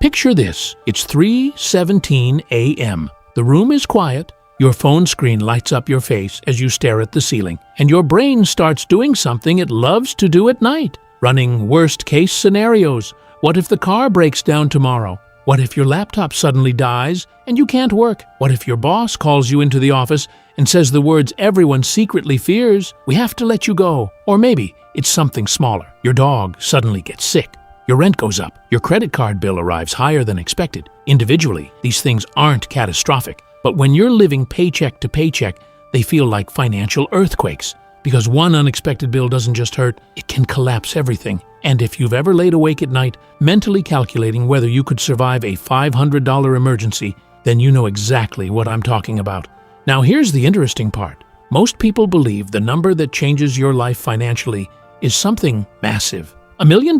Picture this. It's 3:17 a.m. The room is quiet. Your phone screen lights up your face as you stare at the ceiling, and your brain starts doing something it loves to do at night, running worst-case scenarios. What if the car breaks down tomorrow? What if your laptop suddenly dies and you can't work? What if your boss calls you into the office and says the words everyone secretly fears, "We have to let you go"? Or maybe it's something smaller. Your dog suddenly gets sick. Your rent goes up. Your credit card bill arrives higher than expected. Individually, these things aren't catastrophic. But when you're living paycheck to paycheck, they feel like financial earthquakes. Because one unexpected bill doesn't just hurt, it can collapse everything. And if you've ever laid awake at night, mentally calculating whether you could survive a $500 emergency, then you know exactly what I'm talking about. Now here's the interesting part. Most people believe the number that changes your life financially is something massive. $1 million.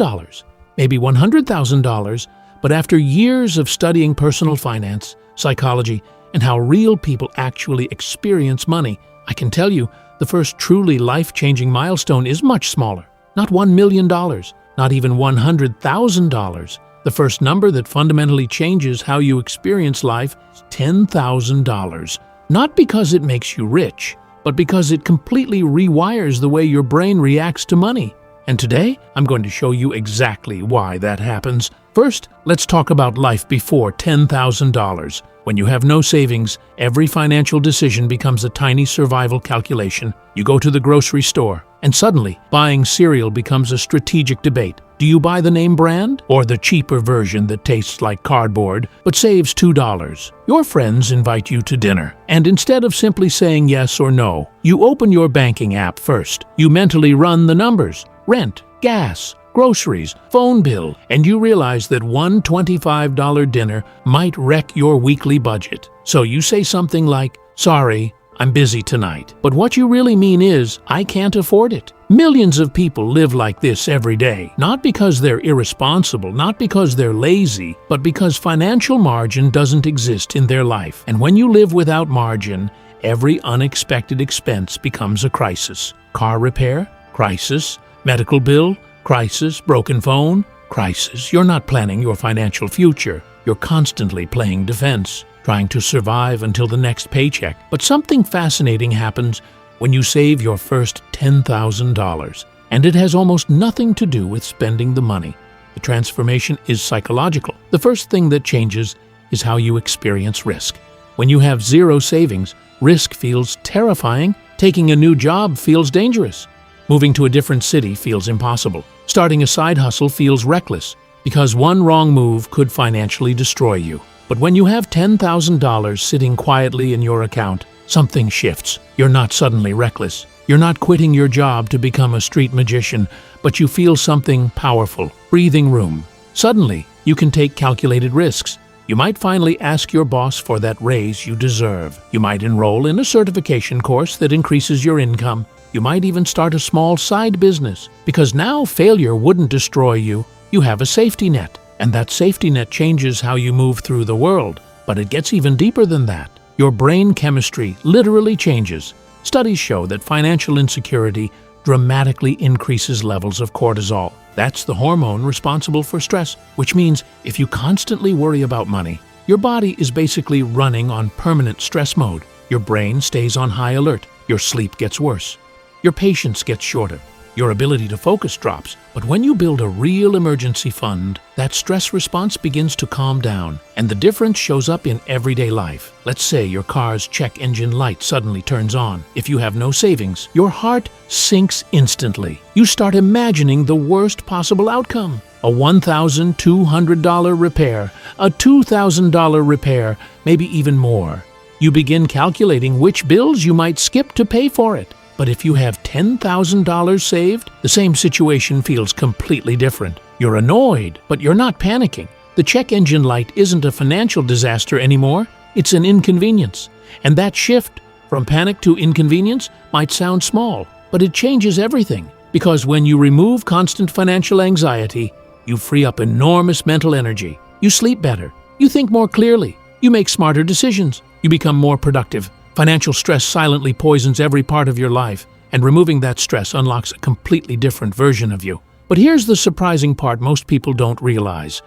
Maybe $100,000, but after years of studying personal finance, psychology, and how real people actually experience money, I can tell you the first truly life-changing milestone is much smaller. Not $1 million, not even $100,000. The first number that fundamentally changes how you experience life is $10,000. Not because it makes you rich, but because it completely rewires the way your brain reacts to money. And today, I'm going to show you exactly why that happens. First, let's talk about life before $10,000. When you have no savings, every financial decision becomes a tiny survival calculation. You go to the grocery store, and suddenly, buying cereal becomes a strategic debate. Do you buy the name brand or the cheaper version that tastes like cardboard but saves $2? Your friends invite you to dinner, and instead of simply saying yes or no, you open your banking app first. You mentally run the numbers. Rent, gas, groceries, phone bill, and you realize that one $25 dinner might wreck your weekly budget. So you say something like, "Sorry, I'm busy tonight." But what you really mean is, "I can't afford it." Millions of people live like this every day, not because they're irresponsible, not because they're lazy, but because financial margin doesn't exist in their life. And when you live without margin, every unexpected expense becomes a crisis. Car repair? Crisis. Medical bill? Crisis. Broken phone? Crisis. You're not planning your financial future. You're constantly playing defense, trying to survive until the next paycheck. But something fascinating happens when you save your first $10,000. And it has almost nothing to do with spending the money. The transformation is psychological. The first thing that changes is how you experience risk. When you have zero savings, risk feels terrifying. Taking a new job feels dangerous. Moving to a different city feels impossible. Starting a side hustle feels reckless, because one wrong move could financially destroy you. But when you have $10,000 sitting quietly in your account, something shifts. You're not suddenly reckless. You're not quitting your job to become a street magician, but you feel something powerful, breathing room. Suddenly, you can take calculated risks. You might finally ask your boss for that raise you deserve. You might enroll in a certification course that increases your income. You might even start a small side business, because now failure wouldn't destroy you. You have a safety net, and that safety net changes how you move through the world. But it gets even deeper than that. Your brain chemistry literally changes. Studies show that financial insecurity dramatically increases levels of cortisol. That's the hormone responsible for stress, which means if you constantly worry about money, your body is basically running on permanent stress mode. Your brain stays on high alert. Your sleep gets worse. Your patience gets shorter. Your ability to focus drops. But when you build a real emergency fund, that stress response begins to calm down, and the difference shows up in everyday life. Let's say your car's check engine light suddenly turns on. If you have no savings, your heart sinks instantly. You start imagining the worst possible outcome. A $1,200 repair, a $2,000 repair, maybe even more. You begin calculating which bills you might skip to pay for it. But if you have $10,000 saved, the same situation feels completely different. You're annoyed, but you're not panicking. The check engine light isn't a financial disaster anymore, it's an inconvenience. And that shift from panic to inconvenience might sound small, but it changes everything. Because when you remove constant financial anxiety, you free up enormous mental energy. You sleep better, you think more clearly, you make smarter decisions, you become more productive. Financial stress silently poisons every part of your life, and removing that stress unlocks a completely different version of you. But here's the surprising part most people don't realize.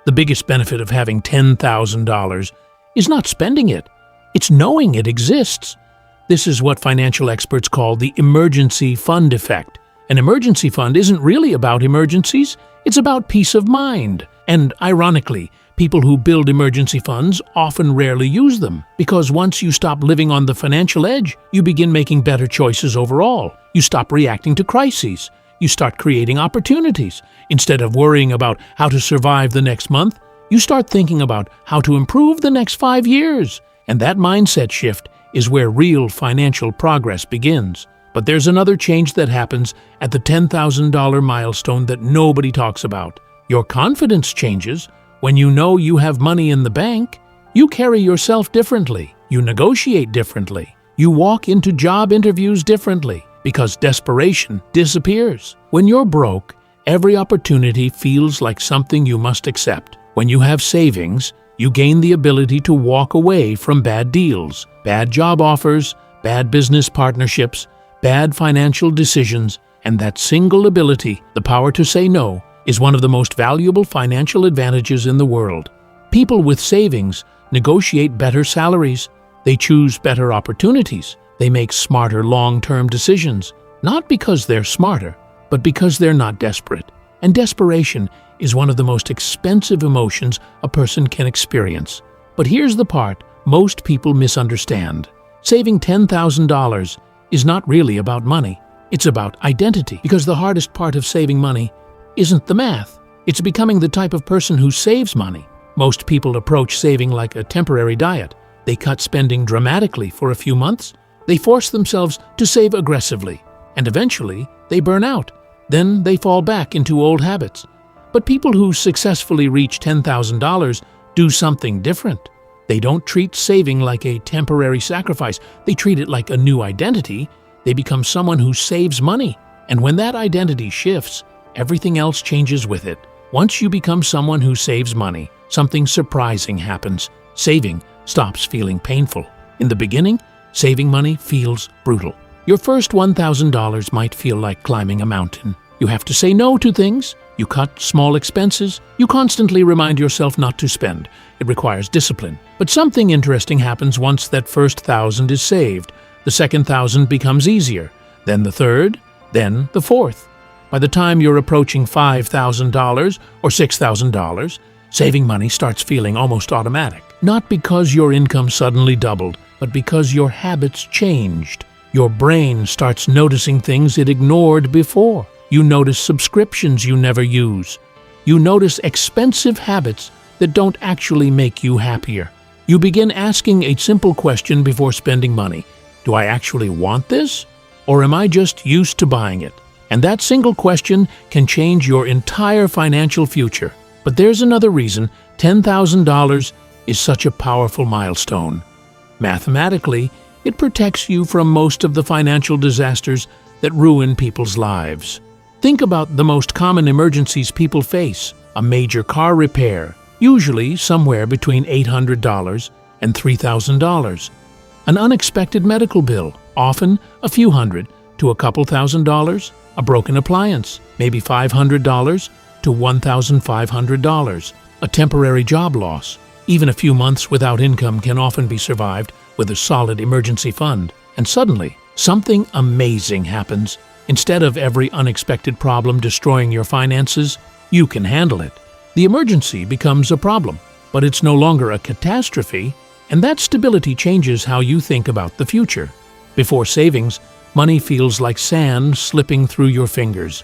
The biggest benefit of having $10,000 is not spending it. It's knowing it exists. This is what financial experts call the emergency fund effect. An emergency fund isn't really about emergencies, it's about peace of mind. And ironically, people who build emergency funds often rarely use them, because once you stop living on the financial edge, you begin making better choices overall. You stop reacting to crises. You start creating opportunities. Instead of worrying about how to survive the next month, you start thinking about how to improve the next 5 years. And that mindset shift is where real financial progress begins. But there's another change that happens at the $10,000 milestone that nobody talks about. Your confidence changes when you know you have money in the bank. You carry yourself differently. You negotiate differently. You walk into job interviews differently because desperation disappears. When you're broke, every opportunity feels like something you must accept. When you have savings, you gain the ability to walk away from bad deals, bad job offers, bad business partnerships, bad financial decisions, and that single ability, the power to say no, is one of the most valuable financial advantages in the world. People with savings negotiate better salaries, they choose better opportunities, they make smarter long-term decisions, not because they're smarter, but because they're not desperate. And desperation is one of the most expensive emotions a person can experience. But here's the part most people misunderstand. Saving $10,000 is not really about money. It's about identity, because the hardest part of saving money isn't the math. It's becoming the type of person who saves money. Most people approach saving like a temporary diet. They cut spending dramatically for a few months. They force themselves to save aggressively, and eventually they burn out. Then they fall back into old habits. But people who successfully reach $10,000 do something different. They don't treat saving like a temporary sacrifice. They treat it like a new identity. They become someone who saves money. And when that identity shifts, everything else changes with it. Once you become someone who saves money, something surprising happens. Saving stops feeling painful. In the beginning, saving money feels brutal. Your first $1,000 might feel like climbing a mountain. You have to say no to things. You cut small expenses. You constantly remind yourself not to spend. It requires discipline. But something interesting happens once that first $1,000 is saved. The second $1,000 becomes easier, then the third, then the fourth. By the time you're approaching $5,000 or $6,000, saving money starts feeling almost automatic. Not because your income suddenly doubled, but because your habits changed. Your brain starts noticing things it ignored before. You notice subscriptions you never use. You notice expensive habits that don't actually make you happier. You begin asking a simple question before spending money. Do I actually want this? Or am I just used to buying it? And that single question can change your entire financial future. But there's another reason $10,000 is such a powerful milestone. Mathematically, it protects you from most of the financial disasters that ruin people's lives. Think about the most common emergencies people face: a major car repair, usually somewhere between $800 and $3,000. An unexpected medical bill, often a few hundred to a couple $1,000. A broken appliance, maybe $500 to $1,500. A temporary job loss. Even a few months without income can often be survived with a solid emergency fund. And suddenly, something amazing happens. Instead of every unexpected problem destroying your finances, you can handle it. The emergency becomes a problem, but it's no longer a catastrophe, and that stability changes how you think about the future. Before savings, money feels like sand slipping through your fingers.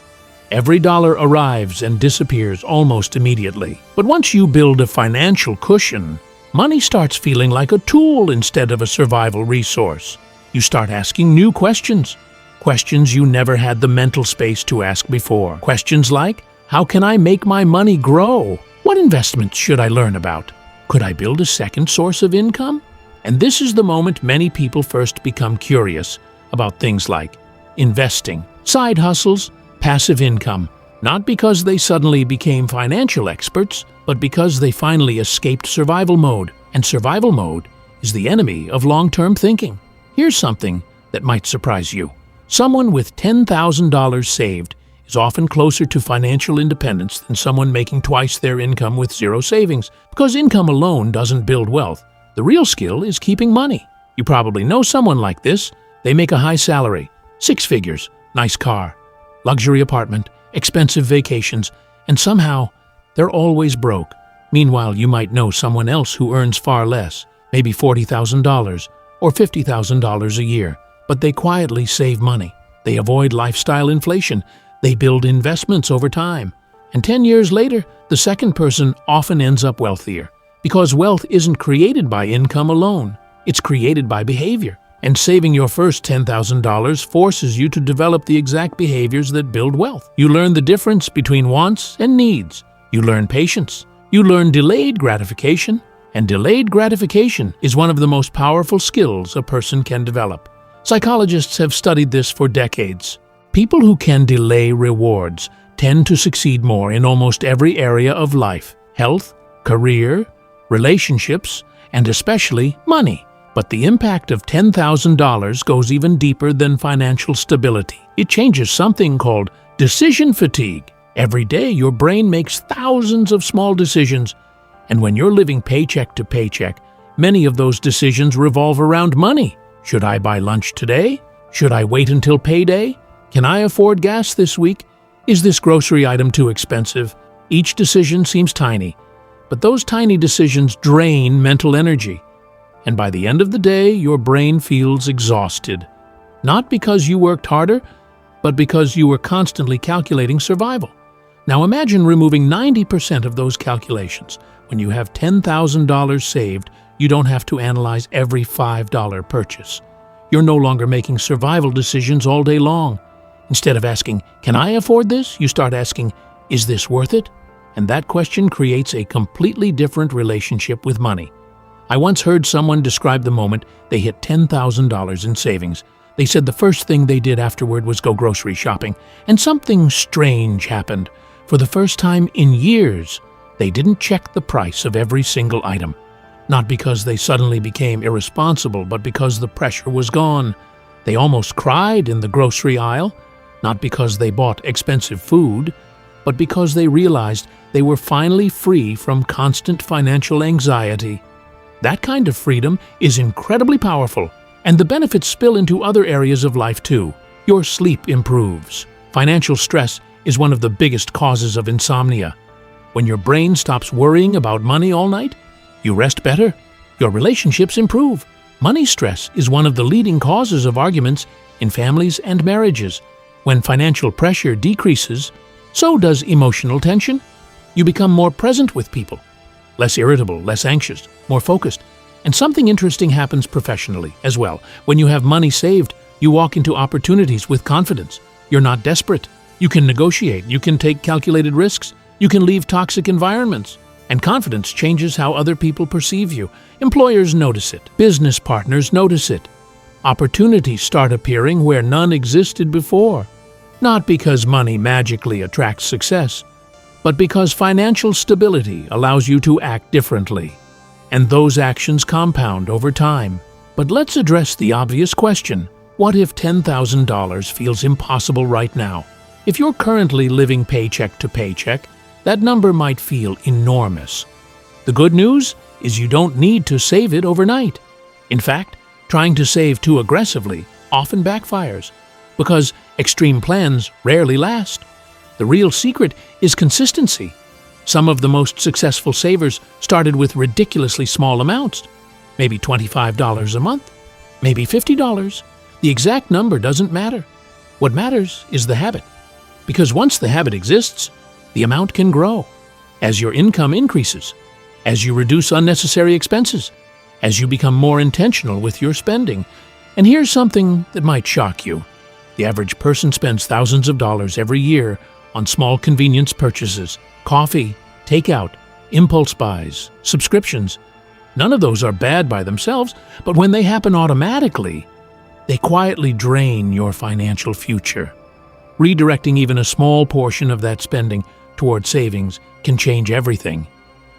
Every dollar arrives and disappears almost immediately. But once you build a financial cushion, money starts feeling like a tool instead of a survival resource. You start asking new questions. Questions you never had the mental space to ask before. Questions like, how can I make my money grow? What investments should I learn about? Could I build a second source of income? And this is the moment many people first become curious about things like investing, side hustles, passive income, not because they suddenly became financial experts, but because they finally escaped survival mode. And survival mode is the enemy of long-term thinking. Here's something that might surprise you. Someone with $10,000 saved is often closer to financial independence than someone making twice their income with zero savings, because income alone doesn't build wealth. The real skill is keeping money. You probably know someone like this. They make a high salary, 6 figures, nice car, luxury apartment, expensive vacations, and somehow they're always broke. Meanwhile, you might know someone else who earns far less, maybe $40,000 or $50,000 a year, but they quietly save money. They avoid lifestyle inflation. They build investments over time. And 10 years later, the second person often ends up wealthier, because wealth isn't created by income alone. It's created by behavior. And saving your first $10,000 forces you to develop the exact behaviors that build wealth. You learn the difference between wants and needs. You learn patience. You learn delayed gratification. And delayed gratification is one of the most powerful skills a person can develop. Psychologists have studied this for decades. People who can delay rewards tend to succeed more in almost every area of life: health, career, relationships, and especially money. But the impact of $10,000 goes even deeper than financial stability. It changes something called decision fatigue. Every day, your brain makes thousands of small decisions, and when you're living paycheck to paycheck, many of those decisions revolve around money. Should I buy lunch today? Should I wait until payday? Can I afford gas this week? Is this grocery item too expensive? Each decision seems tiny, but those tiny decisions drain mental energy. And by the end of the day, your brain feels exhausted. Not because you worked harder, but because you were constantly calculating survival. Now imagine removing 90% of those calculations. When you have $10,000 saved, you don't have to analyze every $5 purchase. You're no longer making survival decisions all day long. Instead of asking, "Can I afford this?" you start asking, "Is this worth it?" And that question creates a completely different relationship with money. I once heard someone describe the moment they hit $10,000 in savings. They said the first thing they did afterward was go grocery shopping, and something strange happened. For the first time in years, they didn't check the price of every single item. Not because they suddenly became irresponsible, but because the pressure was gone. They almost cried in the grocery aisle, not because they bought expensive food, but because they realized they were finally free from constant financial anxiety. That kind of freedom is incredibly powerful, and the benefits spill into other areas of life too. Your sleep improves. Financial stress is one of the biggest causes of insomnia. When your brain stops worrying about money all night, you rest better. Your relationships improve. Money stress is one of the leading causes of arguments in families and marriages. When financial pressure decreases, so does emotional tension. You become more present with people, less irritable, less anxious, more focused. And something interesting happens professionally as well. When you have money saved, you walk into opportunities with confidence. You're not desperate. You can negotiate. You can take calculated risks. You can leave toxic environments. And confidence changes how other people perceive you. Employers notice it. Business partners notice it. Opportunities start appearing where none existed before. Not because money magically attracts success, but because financial stability allows you to act differently. And those actions compound over time. But let's address the obvious question. What if $10,000 feels impossible right now? If you're currently living paycheck to paycheck, that number might feel enormous. The good news is you don't need to save it overnight. In fact, trying to save too aggressively often backfires, because extreme plans rarely last. The real secret is consistency. Some of the most successful savers started with ridiculously small amounts, maybe $25 a month, maybe $50. The exact number doesn't matter. What matters is the habit. Because once the habit exists, the amount can grow. As your income increases, as you reduce unnecessary expenses, as you become more intentional with your spending. And here's something that might shock you. The average person spends thousands of dollars every year on small convenience purchases, coffee, takeout, impulse buys, subscriptions. None of those are bad by themselves, but when they happen automatically, they quietly drain your financial future. Redirecting even a small portion of that spending toward savings can change everything.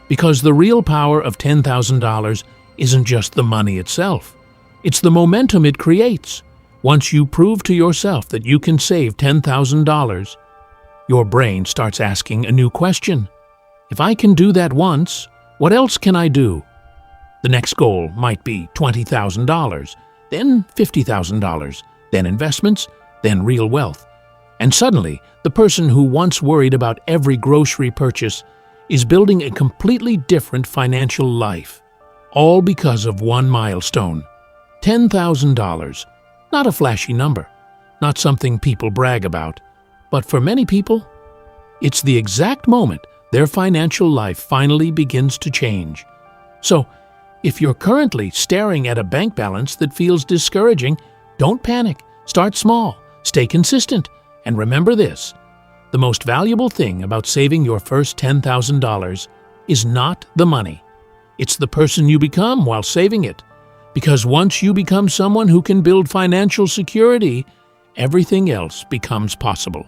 Because the real power of $10,000 isn't just the money itself. It's the momentum it creates. Once you prove to yourself that you can save $10,000, your brain starts asking a new question. If I can do that once, what else can I do? The next goal might be $20,000, then $50,000, then investments, then real wealth. And suddenly, the person who once worried about every grocery purchase is building a completely different financial life, all because of one milestone. $10,000. Not a flashy number, not something people brag about, but for many people, it's the exact moment their financial life finally begins to change. So, if you're currently staring at a bank balance that feels discouraging, don't panic. Start small, stay consistent, and remember this: the most valuable thing about saving your first $10,000 is not the money. It's the person you become while saving it. Because once you become someone who can build financial security, everything else becomes possible.